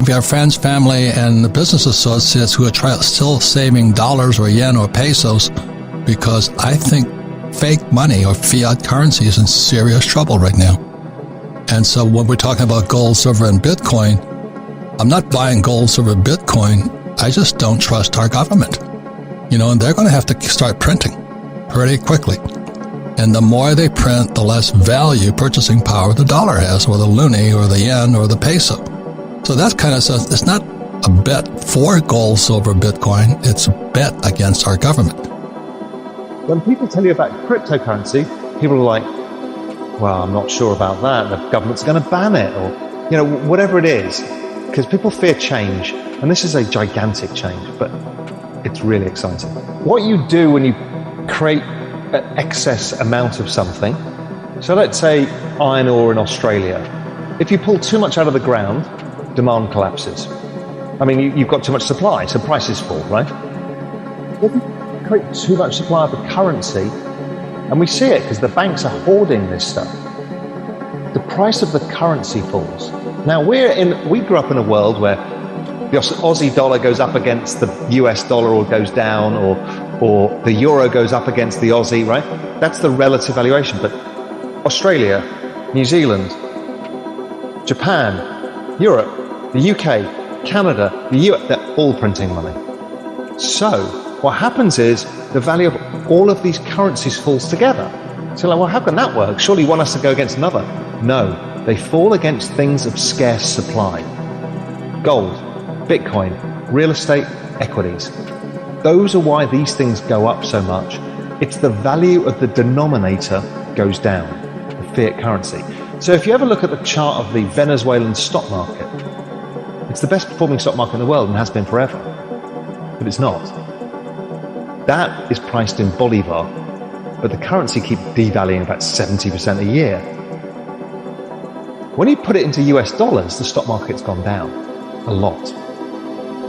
We have friends, family, and business associates who are still saving dollars or yen or pesos because I think fake money or fiat currency is in serious trouble right now. And so when we're talking about gold, silver, and Bitcoin, I'm not buying gold, silver, Bitcoin. I just don't trust our government. And they're going to have to start printing pretty quickly. And the more they print, the less value, purchasing power the dollar has, or the loonie, or the yen, or the peso. So that kind of says it's not a bet for gold, silver, Bitcoin. It's a bet against our government. When people tell you about cryptocurrency, people are like, well, I'm not sure about that. The government's going to ban it, or whatever it is, because people fear change. And this is a gigantic change, but it's really exciting. What you do when you create an excess amount of something, so let's say iron ore in Australia, if you pull too much out of the ground, demand collapses. I mean, you've got too much supply, so prices fall, right? If you create too much supply of a currency, and we see it because the banks are hoarding this stuff, the price of the currency falls. Now, we grew up in a world where the Aussie dollar goes up against the US dollar or goes down, or the euro goes up against the Aussie, right? That's the relative valuation. But Australia, New Zealand, Japan, Europe, the UK, Canada, the US, they're all printing money. So what happens is the value of all of these currencies falls together. So like, well, how can that work? Surely one has to go against another. No, they fall against things of scarce supply. Gold, Bitcoin, real estate, equities. Those are why these things go up so much. It's the value of the denominator goes down, the fiat currency. So if you ever look at the chart of the Venezuelan stock market, it's the best performing stock market in the world and has been forever. But it's not. That is priced in Bolivar, but the currency keeps devaluing about 70% a year. When you put it into US dollars, the stock market's gone down a lot.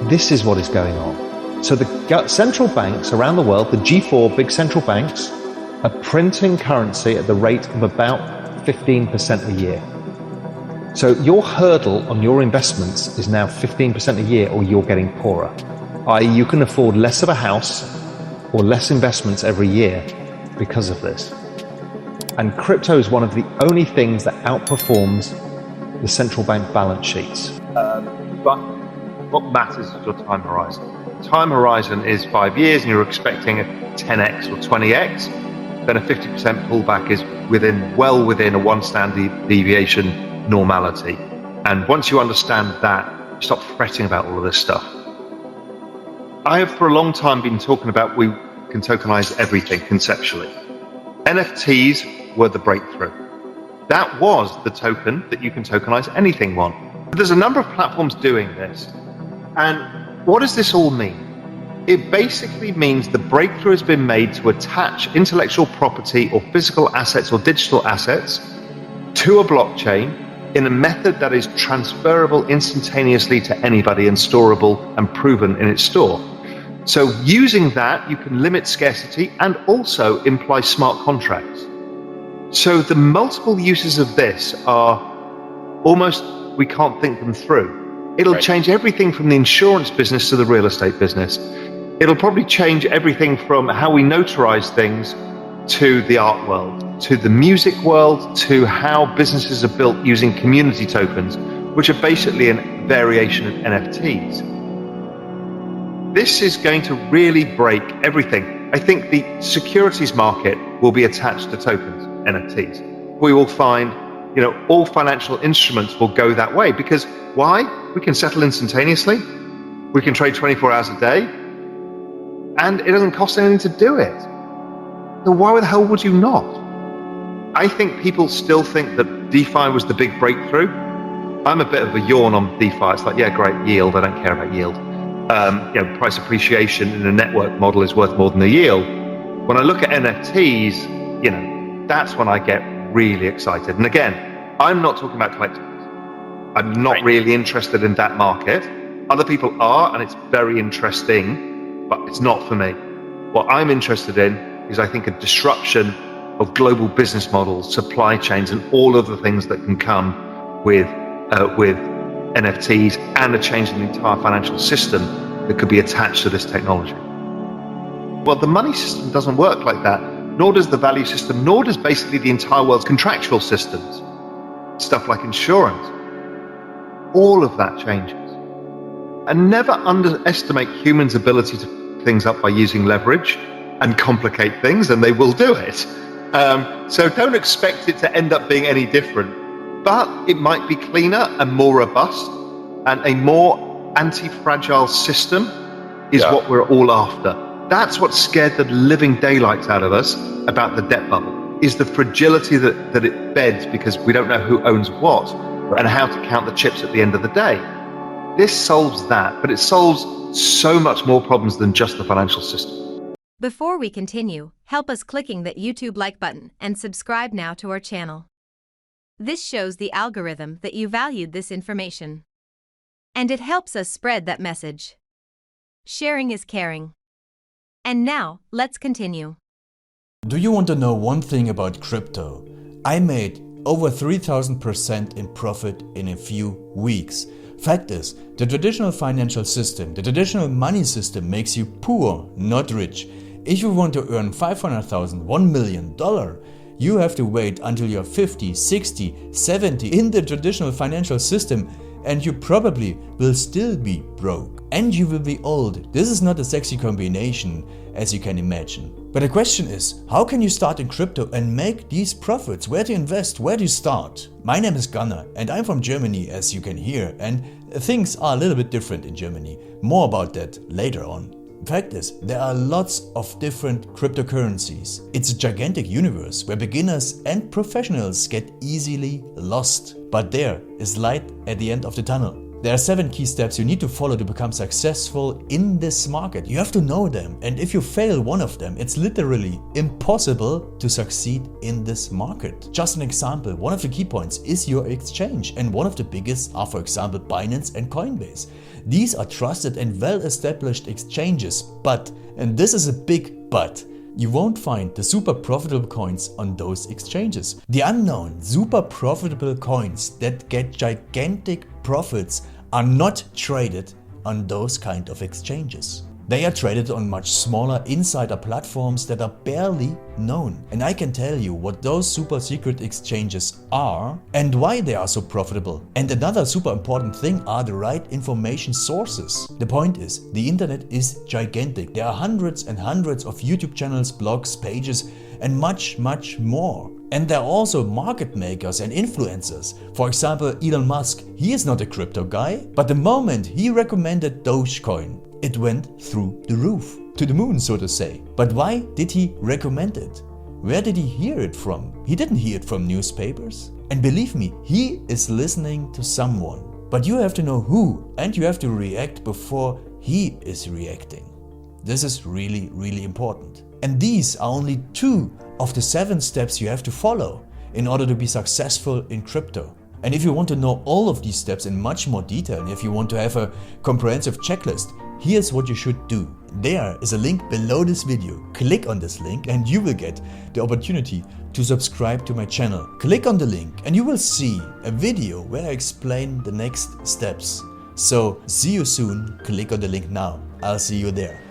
This is what is going on. So the central banks around the world, the G4 big central banks, are printing currency at the rate of about 15% a year. So your hurdle on your investments is now 15% a year, or you're getting poorer. I.e., you can afford less of a house or less investments every year because of this. And crypto is one of the only things that outperforms the central bank balance sheets. But what matters is your time horizon. Time horizon is 5 years and you're expecting a 10x or 20x, then a 50% pullback is well within a one standard deviation normality. And once you understand that, you stop fretting about all of this stuff. I have for a long time been talking about we can tokenize everything conceptually. NFTs were the breakthrough. That was the token that you can tokenize anything on. But there's a number of platforms doing this. And what does this all mean? It basically means the breakthrough has been made to attach intellectual property or physical assets or digital assets to a blockchain in a method that is transferable instantaneously to anybody and storable and proven in its store. So using that, you can limit scarcity and also imply smart contracts. So the multiple uses of this are almost, we can't think them through. It'll change everything from the insurance business to the real estate business. It'll probably change everything from how we notarize things to the art world, to the music world, to how businesses are built using community tokens, which are basically a variation of NFTs. This is going to really break everything. I think the securities market will be attached to tokens, NFTs. We will find, all financial instruments will go that way because why? We can settle instantaneously. We can trade 24 hours a day and it doesn't cost anything to do it. So why the hell would you not? I think people still think that DeFi was the big breakthrough. I'm a bit of a yawn on DeFi. It's like, yeah, great, yield. I don't care about yield. Price appreciation in a network model is worth more than the yield. When I look at NFTs, that's when I get really excited. And again, I'm not talking about collectibles. I'm not really interested in that market. Other people are, and it's very interesting, but it's not for me. What I'm interested in is, I think, a disruption of global business models, supply chains, and all of the things that can come with NFTs and a change in the entire financial system that could be attached to this technology. Well, the money system doesn't work like that, nor does the value system, nor does basically the entire world's contractual systems. Stuff like insurance. All of that changes. And never underestimate humans' ability to pick things up by using leverage and complicate things, and they will do it. So don't expect it to end up being any different. But it might be cleaner and more robust, and a more anti-fragile system is what we're all after. That's what scared the living daylights out of us about the debt bubble, is the fragility that it beds because we don't know who owns what and how to count the chips at the end of the day. This solves that, but it solves so much more problems than just the financial system. Before we continue, help us clicking that YouTube like button and subscribe now to our channel. This shows the algorithm that you valued this information. And it helps us spread that message. Sharing is caring. And now, let's continue. Do you want to know one thing about crypto? I made over 3,000% in profit in a few weeks. Fact is, the traditional financial system, the traditional money system makes you poor, not rich. If you want to earn $500,000, $1 million, you have to wait until you're 50, 60, 70 in the traditional financial system, and you probably will still be broke. And you will be old. This is not a sexy combination, as you can imagine. But the question is, how can you start in crypto and make these profits? Where to invest? Where to start? My name is Gunnar and I'm from Germany, as you can hear, and things are a little bit different in Germany. More about that later on. Fact is, there are lots of different cryptocurrencies. It's a gigantic universe where beginners and professionals get easily lost. But there is light at the end of the tunnel. There are 7 key steps you need to follow to become successful in this market. You have to know them, and if you fail one of them, it's literally impossible to succeed in this market. Just an example, one of the key points is your exchange, and one of the biggest are, for example, Binance and Coinbase. These are trusted and well-established exchanges, but, and this is a big but, you won't find the super profitable coins on those exchanges. The unknown super profitable coins that get gigantic profits are not traded on those kind of exchanges. They are traded on much smaller insider platforms that are barely known. And I can tell you what those super secret exchanges are and why they are so profitable. And another super important thing are the right information sources. The point is, the internet is gigantic. There are hundreds and hundreds of YouTube channels, blogs, pages, and much more. And there are also market makers and influencers. For example, Elon Musk, he is not a crypto guy, but the moment he recommended Dogecoin, it went through the roof, to the moon, so to say. But why did he recommend it? Where did he hear it from? He didn't hear it from newspapers. And believe me, he is listening to someone. But you have to know who, and you have to react before he is reacting. This is really, really important. And these are only 2 of the 7 steps you have to follow in order to be successful in crypto. And if you want to know all of these steps in much more detail, and if you want to have a comprehensive checklist, here's what you should do. There is a link below this video. Click on this link and you will get the opportunity to subscribe to my channel. Click on the link and you will see a video where I explain the next steps. So see you soon. Click on the link now. I'll see you there.